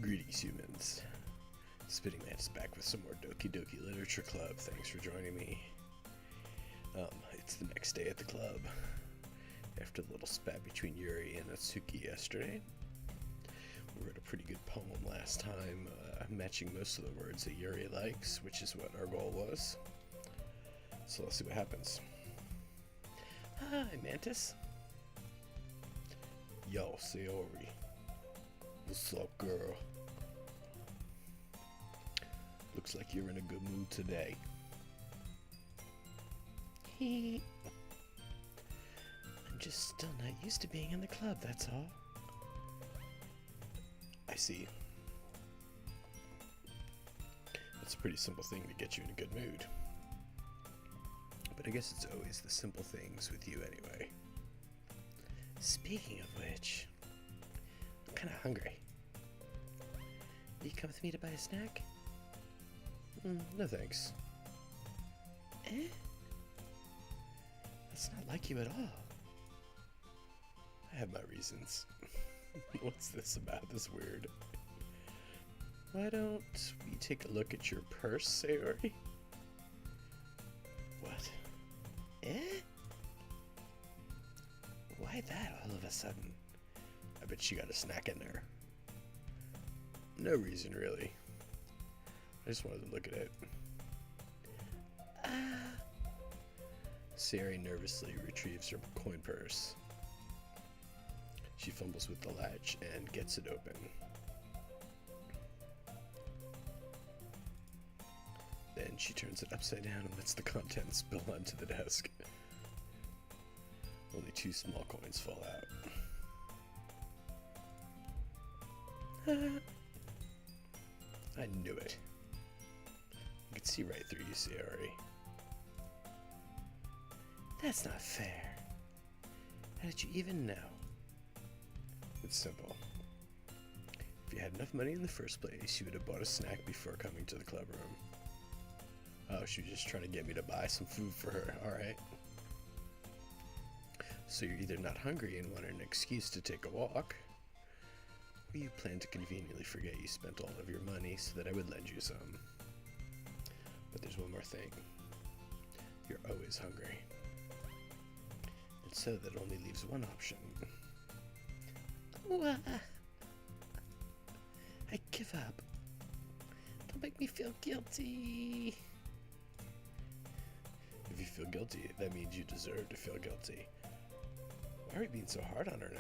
Greetings, humans. Spinning Mantis back with some more Doki Doki Literature Club. Thanks for joining me. It's the next day at the club. After the little spat between Yuri and Atsuki yesterday, we wrote a pretty good poem last time, matching most of the words that Yuri likes, which is what our goal was. So let's see what happens. Hi, Mantis. Yo, Sayori. What's up, girl? Looks like you're in a good mood today. I'm just still not used to being in the club, that's all. I see. That's a pretty simple thing to get you in a good mood. But I guess it's always the simple things with you anyway. Speaking of which, I'm kinda hungry. Will you come with me to buy a snack? No thanks. Eh? That's not like you at all. I have my reasons. What's this about? This weird. Why don't we take a look at your purse, Sayori? What? Eh? Why that all of a sudden? I bet you got a snack in there. No reason, really. I just wanted to look at it. Sayori nervously retrieves her coin purse. She fumbles with the latch and gets it open. Then she turns it upside down and lets the contents spill onto the desk. Only 2 small coins fall out. I knew it. I could see right through you, Sayori. That's not fair. How did you even know? It's simple. If you had enough money in the first place, you would have bought a snack before coming to the club room. Oh, she was just trying to get me to buy some food for her, alright. So you're either not hungry and want an excuse to take a walk, or you plan to conveniently forget you spent all of your money so that I would lend you some. But there's one more thing. You're always hungry. And so that only leaves one option. I give up. Don't make me feel guilty. If you feel guilty, that means you deserve to feel guilty. Why are you being so hard on her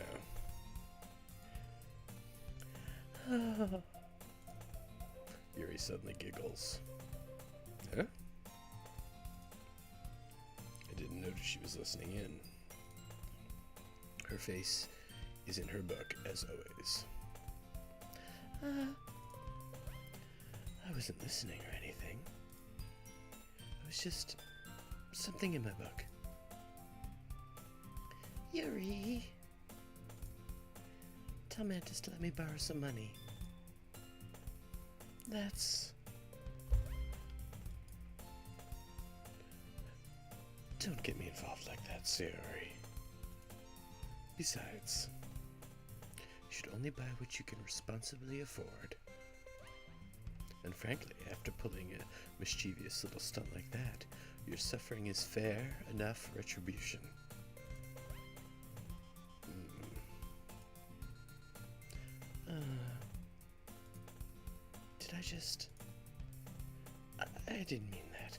now? Yuri suddenly giggles. Huh? I didn't notice she was listening in. Her face is in her book, as always. I wasn't listening or anything. It was just something in my book. Yuri, tell Mantis to let me borrow some money. Don't get me involved like that, Sayori. Besides, you should only buy what you can responsibly afford. And frankly, after pulling a mischievous little stunt like that, your suffering is fair enough retribution. Did I just... I didn't mean that.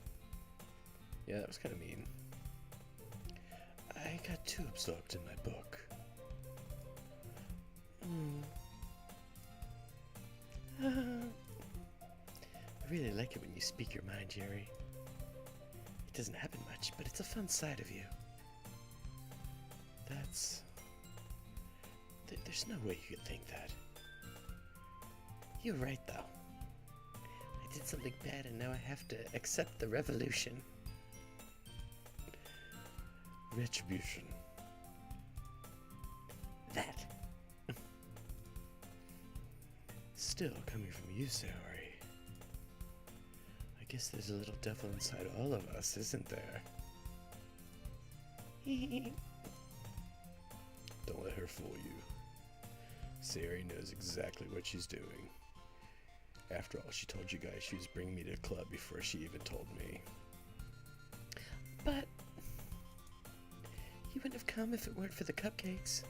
Yeah, that was kind of mean. I got too absorbed in my book. I really like it when you speak your mind, Yuri. It doesn't happen much, but it's a fun side of you. There's no way you could think that. You're right, though. I did something bad and now I have to accept the revolution. Retribution. That. Still, coming from you, Sayori, I guess there's a little devil inside all of us, isn't there? Don't let her fool you. Sayori knows exactly what she's doing. After all, she told you guys she was bringing me to the club before she even told me. But you wouldn't have come if it weren't for the cupcakes.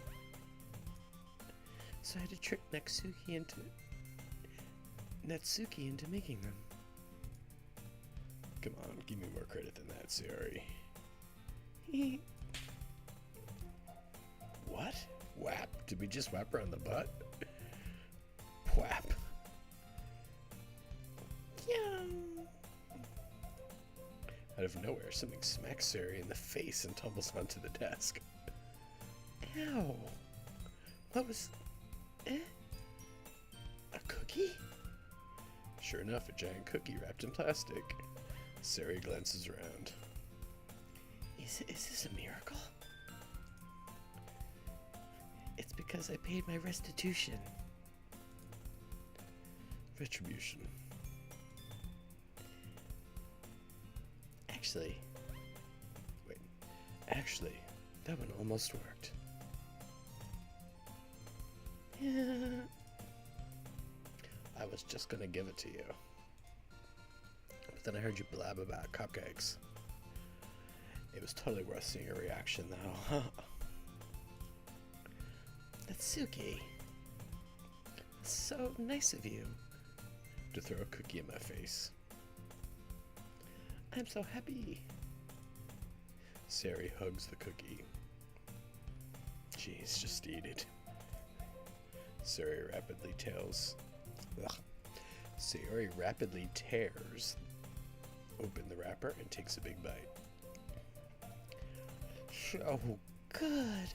So I had to trick Natsuki into making them. Come on, give me more credit than that, Sayori. What? Whap? Did we just whap her on the butt? Whap. Yeah. Out of nowhere, something smacks Sayori in the face and tumbles onto the desk. Ow. What was... A cookie? Sure enough, a giant cookie wrapped in plastic. Sayori glances around. Is this a miracle? It's because I paid my restitution. Retribution. Actually, that one almost worked. Yeah. I was just gonna give it to you. But then I heard you blab about cupcakes. It was totally worth seeing your reaction, though. Natsuki. So nice of you to throw a cookie in my face. I'm so happy. Sayori hugs the cookie. Jeez, just eat it. Sayori rapidly tears open the wrapper and takes a big bite. So good.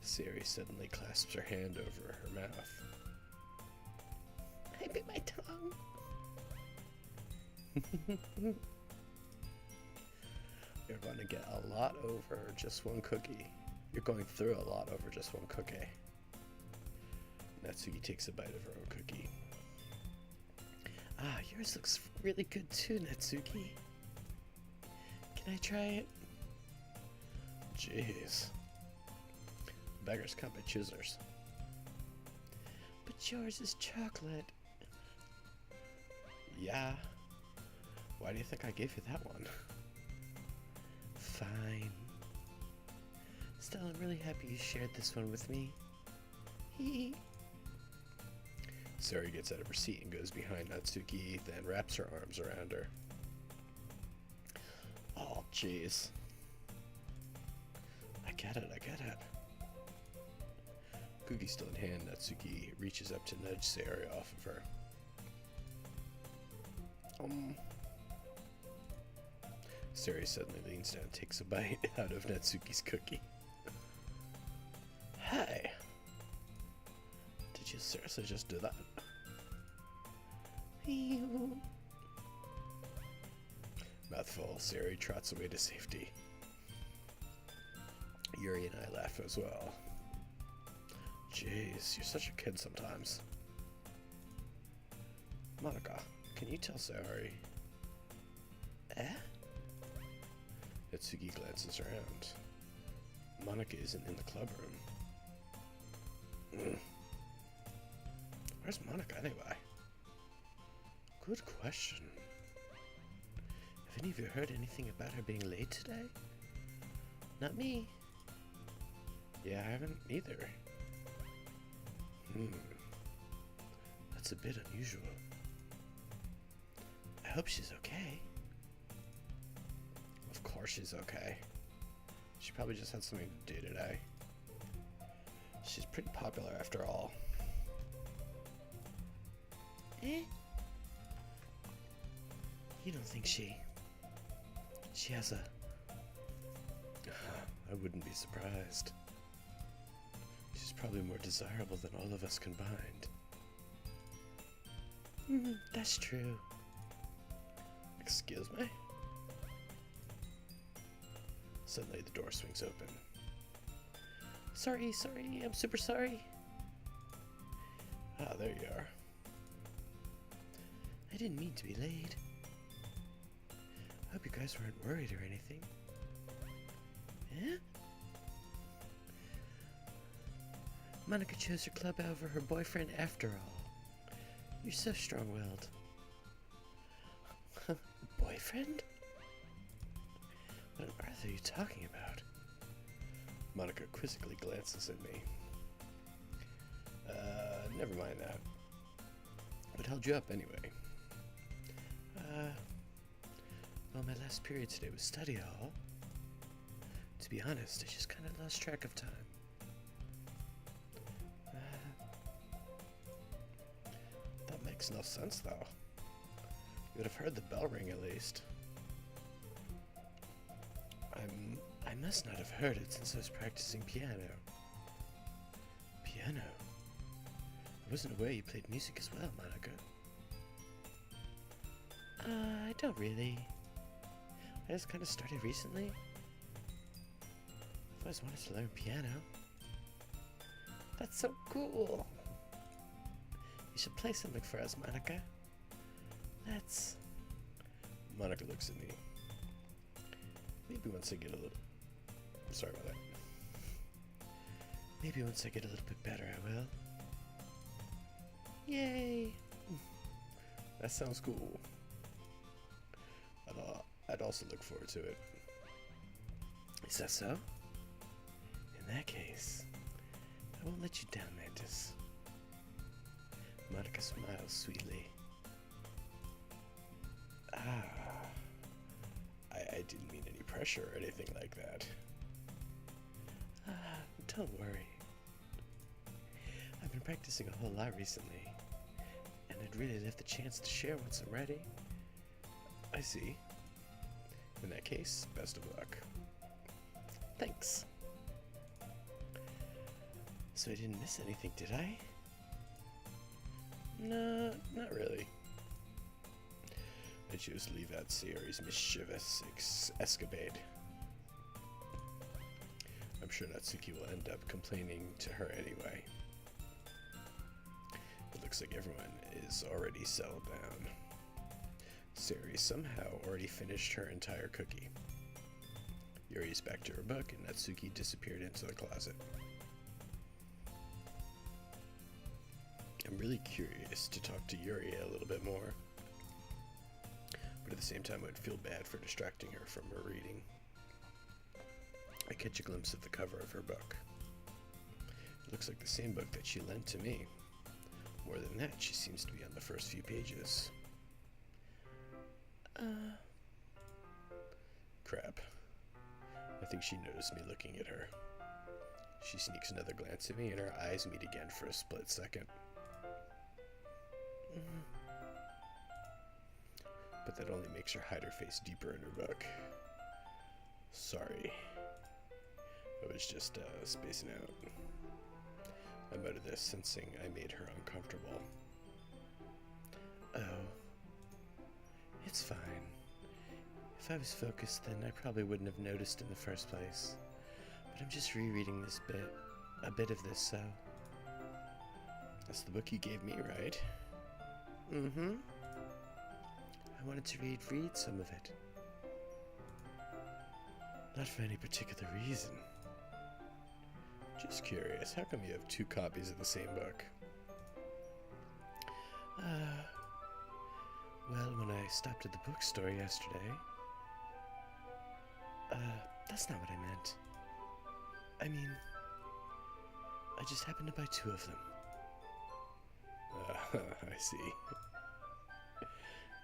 Sayori suddenly clasps her hand over her mouth. I bit my tongue. You're going to get a lot over just one cookie. You're going through a lot over just one cookie. Natsuki takes a bite of her own cookie. Ah, yours looks really good too, Natsuki. Can I try it? Jeez. Beggars can't be choosers. But yours is chocolate. Yeah. Why do you think I gave you that one? Fine. Still, I'm really happy you shared this one with me. Hee. Sayori gets out of her seat and goes behind Natsuki, then wraps her arms around her. Oh, jeez. I get it. Cookie still in hand, Natsuki reaches up to nudge Sayori off of her. Sayori suddenly leans down and takes a bite out of Natsuki's cookie. Hey! Did you seriously just do that? Mouthful, Sayori trots away to safety. Yuri and I laugh as well. Jeez, you're such a kid sometimes. Monica, can you tell Sayori? Natsuki glances around. Monica isn't in the club room. Where's Monica anyway? Good question. Have any of you heard anything about her being late today? Not me. Yeah, I haven't either. That's a bit unusual. I hope she's okay. Of course she's okay. She probably just had something to do today. She's pretty popular after all. You don't think she has a... I wouldn't be surprised. She's probably more desirable than all of us combined. That's true. Excuse me? Suddenly the door swings open. Sorry, I'm super sorry. Ah, there you are. I didn't mean to be late. I hope you guys weren't worried or anything. Monica chose her club over her boyfriend after all. You're so strong-willed. Boyfriend? What on earth are you talking about? Monica quizzically glances at me. Never mind that. What held you up anyway? Well, my last period today was study hall. To be honest, I just kind of lost track of time. That makes no sense, though. You would have heard the bell ring at least. I must not have heard it since I was practicing piano. Piano? I wasn't aware you played music as well, Monica. I don't really. I just kind of started recently. I've always wanted to learn piano. That's so cool. You should play something for us, Monica. Let's... Monica looks at me. Maybe once I get a little... Sorry about that. Maybe once I get a little bit better, I will. Yay! That sounds cool. I'd also look forward to it. Is that so? In that case, I won't let you down, Mantis. Monica smiles sweetly. I didn't mean any pressure or anything like that. Don't worry. I've been practicing a whole lot recently, and I'd really love the chance to share once I'm ready. I see. In that case, best of luck. Thanks. So I didn't miss anything, did I? No, not really. I chose to leave out Sayori's mischievous escapade. I'm sure Natsuki will end up complaining to her anyway. It looks like everyone is already settled down. Sayori somehow already finished her entire cookie. Yuri's back to her book, and Natsuki disappeared into the closet. I'm really curious to talk to Yuri a little bit more, but at the same time I'd feel bad for distracting her from her reading. I catch a glimpse of the cover of her book. It looks like the same book that she lent to me. More than that, she seems to be on the first few pages. Crap. I think she noticed me looking at her. She sneaks another glance at me, and our eyes meet again for a split second. But that only makes her hide her face deeper in her book. Sorry. I was just spacing out. I muttered this, sensing I made her uncomfortable. Oh. It's fine. If I was focused, then I probably wouldn't have noticed in the first place. But I'm just rereading this bit. A bit of this, so... That's the book you gave me, right? Mm-hmm. I wanted to read some of it. Not for any particular reason. Just curious, how come you have two copies of the same book? Well, when I stopped at the bookstore yesterday... that's not what I meant. I mean, I just happened to buy two of them. I see.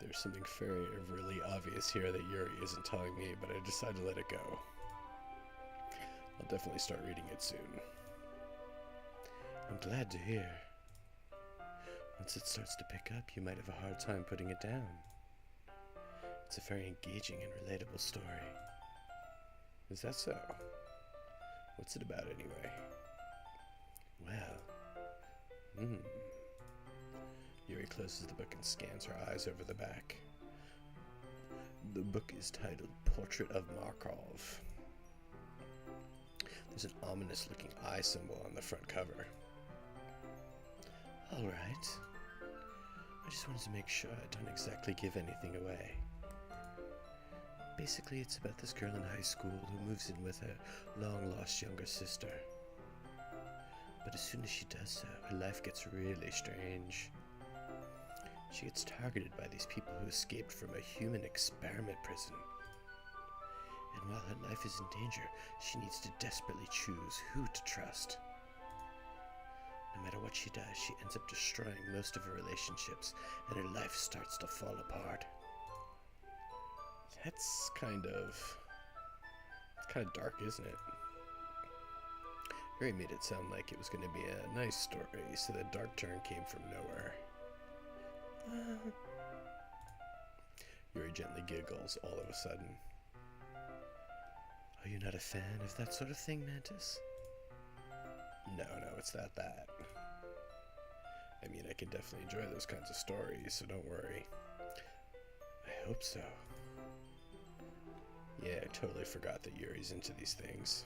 There's something very really obvious here that Yuri isn't telling me, but I decided to let it go. I'll definitely start reading it soon. I'm glad to hear. Once it starts to pick up, you might have a hard time putting it down. It's a very engaging and relatable story. Is that so? What's it about anyway? Well, Yuri closes the book and scans her eyes over the back. The book is titled Portrait of Markov. There's an ominous-looking eye symbol on the front cover. Alright. I just wanted to make sure I don't exactly give anything away. Basically, it's about this girl in high school who moves in with her long-lost younger sister. But as soon as she does so, her life gets really strange. She gets targeted by these people who escaped from a human experiment prison. And while her life is in danger, she needs to desperately choose who to trust. No matter what she does, she ends up destroying most of her relationships, and her life starts to fall apart. That's kind of dark, isn't it? Yuri made it sound like it was going to be a nice story, so the dark turn came from nowhere. Yuri gently giggles all of a sudden. Are you not a fan of that sort of thing, Mantis? No, it's not that. I mean, I can definitely enjoy those kinds of stories, so don't worry. I hope so. Yeah, I totally forgot that Yuri's into these things.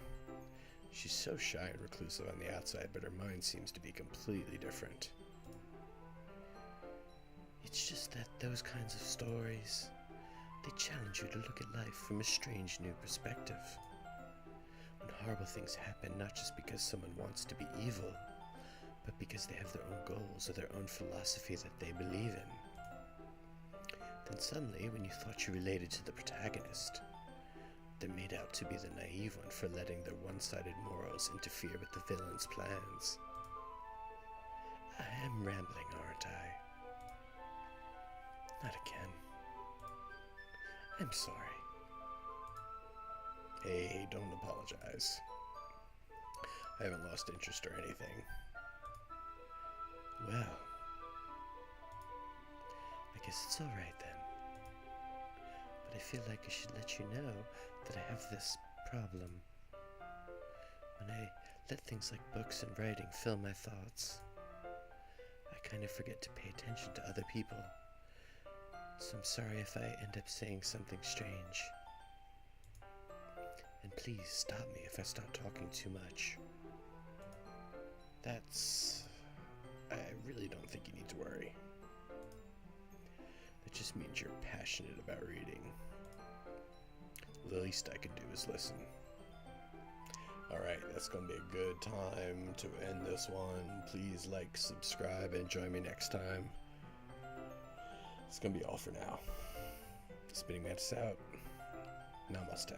She's so shy and reclusive on the outside, but her mind seems to be completely different. It's just that those kinds of stories, they challenge you to look at life from a strange new perspective. When horrible things happen, not just because someone wants to be evil, but because they have their own goals or their own philosophy that they believe in. Then suddenly, when you thought you related to the protagonist, they're made out to be the naive one for letting their one-sided morals interfere with the villain's plans. I am rambling, aren't I? Not again. I'm sorry. Hey, don't apologize. I haven't lost interest or anything. Well, I guess it's alright then. But I feel like I should let you know that I have this problem. When I let things like books and writing fill my thoughts, I kind of forget to pay attention to other people. So I'm sorry if I end up saying something strange. And please stop me if I start talking too much. I really don't think you need to worry. That just means you're passionate about reading. The least I could do is listen. Alright, that's going to be a good time to end this one. Please like, subscribe, and join me next time. It's going to be all for now. Spinning Mantis out. Namaste.